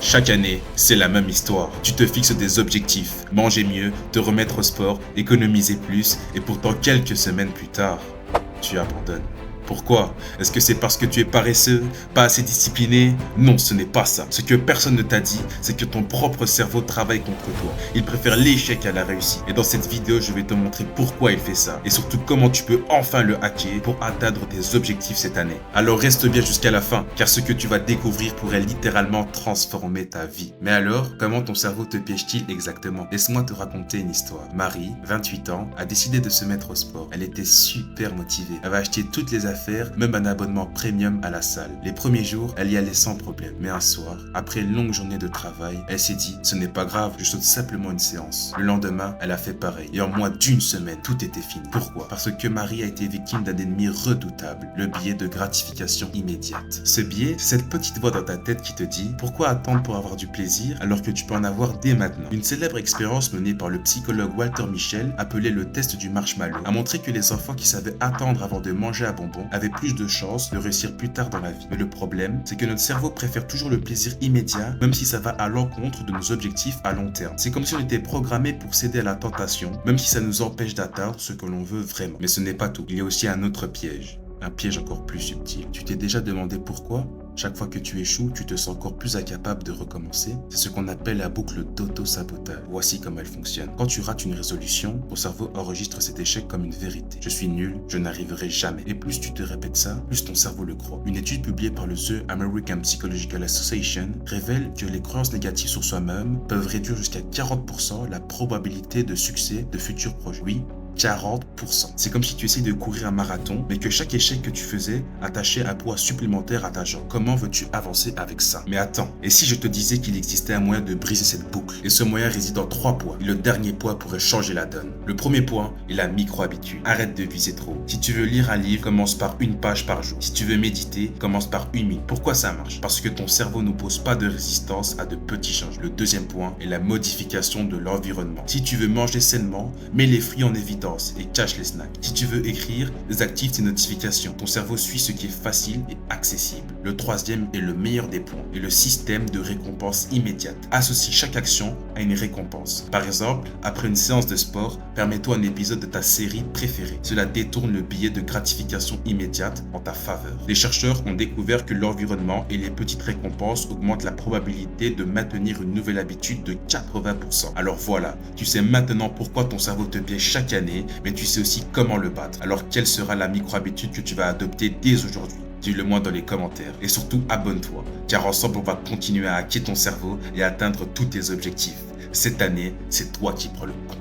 Chaque année, c'est la même histoire. Tu te fixes des objectifs, manger mieux, te remettre au sport, économiser plus, et pourtant quelques semaines plus tard, tu abandonnes. Pourquoi? Est-ce que c'est parce que tu es paresseux, pas assez discipliné? Non, ce n'est pas ça. Ce que personne ne t'a dit, c'est que ton propre cerveau travaille contre toi. Il préfère l'échec à la réussite. Et dans cette vidéo, je vais te montrer pourquoi il fait ça. Et surtout comment tu peux enfin le hacker pour atteindre tes objectifs cette année. Alors reste bien jusqu'à la fin, car ce que tu vas découvrir pourrait littéralement transformer ta vie. Mais alors, comment ton cerveau te piège-t-il exactement? Laisse-moi te raconter une histoire. Marie, 28 ans, a décidé de se mettre au sport. Elle était super motivée. Elle va acheter toutes les affaires, même un abonnement premium à la salle. Les premiers jours, elle y allait sans problème. Mais un soir, après une longue journée de travail, elle s'est dit, ce n'est pas grave, je saute simplement une séance. Le lendemain, elle a fait pareil. Et en moins d'une semaine, tout était fini. Pourquoi? Parce que Marie a été victime d'un ennemi redoutable, le biais de gratification immédiate. Ce biais, c'est cette petite voix dans ta tête qui te dit, pourquoi attendre pour avoir du plaisir alors que tu peux en avoir dès maintenant? Une célèbre expérience menée par le psychologue Walter Mischel, appelée le test du marshmallow, a montré que les enfants qui savaient attendre avant de manger un bonbon avaient plus de chances de réussir plus tard dans la vie. Mais le problème, c'est que notre cerveau préfère toujours le plaisir immédiat, même si ça va à l'encontre de nos objectifs à long terme. C'est comme si on était programmé pour céder à la tentation, même si ça nous empêche d'atteindre ce que l'on veut vraiment. Mais ce n'est pas tout. Il y a aussi un autre piège. Un piège encore plus subtil. Tu t'es déjà demandé pourquoi? Chaque fois que tu échoues, tu te sens encore plus incapable de recommencer. C'est ce qu'on appelle la boucle d'auto-sabotage. Voici comment elle fonctionne. Quand tu rates une résolution, ton cerveau enregistre cet échec comme une vérité. Je suis nul, je n'arriverai jamais. Et plus tu te répètes ça, plus ton cerveau le croit. Une étude publiée par le The American Psychological Association révèle que les croyances négatives sur soi-même peuvent réduire jusqu'à 40% la probabilité de succès de futurs projets. Oui, 40%. C'est comme si tu essayes de courir un marathon, mais que chaque échec que tu faisais attachait un poids supplémentaire à ta jambe. Comment veux-tu avancer avec ça? Mais attends, et si je te disais qu'il existait un moyen de briser cette boucle? Et ce moyen réside dans 3 points. Et le dernier point pourrait changer la donne. Le premier point est la micro-habitude. Arrête de viser trop. Si tu veux lire un livre, commence par une page par jour. Si tu veux méditer, commence par 1 minute. Pourquoi ça marche? Parce que ton cerveau n'oppose pas de résistance à de petits changements. Le deuxième point est la modification de l'environnement. Si tu veux manger sainement, mets les fruits en évidence et cache les snacks. Si tu veux écrire, désactive tes notifications. Ton cerveau suit ce qui est facile et accessible. Le troisième est le meilleur des points et le système de récompense immédiate. Associe chaque action à une récompense. Par exemple, après une séance de sport, permets-toi un épisode de ta série préférée. Cela détourne le biais de gratification immédiate en ta faveur. Les chercheurs ont découvert que l'environnement et les petites récompenses augmentent la probabilité de maintenir une nouvelle habitude de 80%. Alors voilà, tu sais maintenant pourquoi ton cerveau te piège chaque année, mais tu sais aussi comment le battre. Alors quelle sera la micro-habitude que tu vas adopter dès aujourd'hui? Dis-le moi dans les commentaires. Et surtout, abonne-toi, car ensemble, on va continuer à hacker ton cerveau et atteindre tous tes objectifs. Cette année, c'est toi qui prends le contrôle.